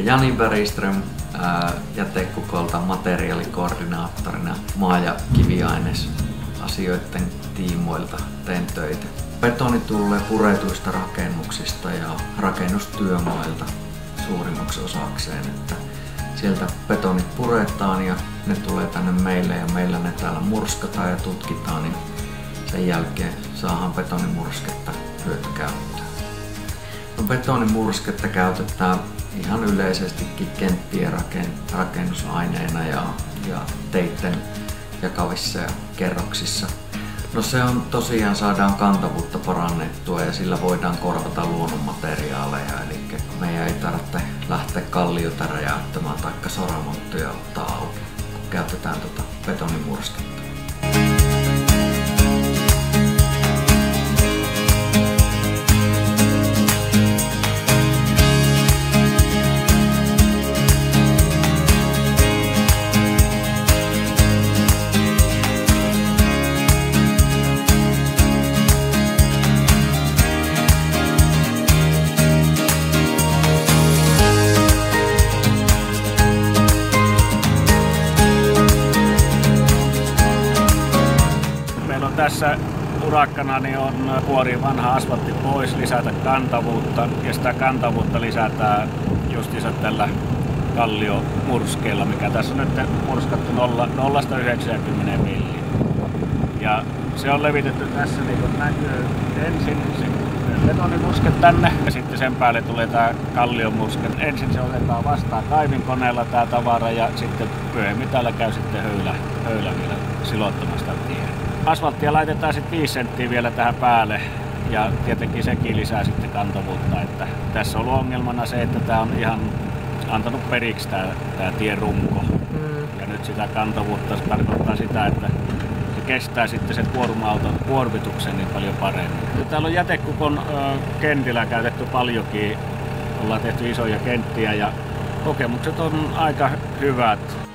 Jani Bergström jätekukolta materiaalikoordinaattorina maa- ja kiviainesasioiden tiimoilta teen töitä. Betoni tulee puretuista rakennuksista ja rakennustyömailta suurimmaksi osakseen. Että sieltä betonit puretaan ja ne tulee tänne meille ja meillä ne täällä murskataan ja tutkitaan, niin sen jälkeen saadaan betonimursketta hyötykäyttöön. No, betonimursketta käytetään ihan yleisestikin kenttien rakennusaineena ja teitten jakavissa ja kerroksissa. No se on tosiaan, saadaan kantavuutta parannettua ja sillä voidaan korvata luonnonmateriaaleja, eli meidän ei tarvitse lähteä kalliota räjäyttämään tai soramonttuja ottaa auki, kun käytetään betonimursketta. Tässä urakkana niin on kuori vanha asfaltti pois, lisätä kantavuutta, ja sitä kantavuutta lisätään justiinsa tällä kalliomurskeella, mikä tässä on nyt murskattu 0–90 milliä. Ja se on levitetty tässä, niin kuin näkyy, ensin se betonimurske tänne ja sitten sen päälle tulee tämä kalliomurske. Ensin se otetaan vastaan kaivinkoneella tämä tavara ja sitten myöhemmin täällä käy sitten höylä vielä silottamasta tiehen. Asfalttia laitetaan sitten 5 senttiä vielä tähän päälle ja tietenkin sekin lisää sitten kantavuutta. Että tässä on ollut ongelmana se, että tämä on ihan antanut periksi tämä tien runko. Ja nyt sitä kantavuutta, se tarkoittaa sitä, että se kestää sitten sen kuorma-auton kuormituksen niin paljon paremmin. Täällä on jätekukon kentillä käytetty paljonkin. Ollaan tehty isoja kenttiä ja kokemukset on aika hyvät.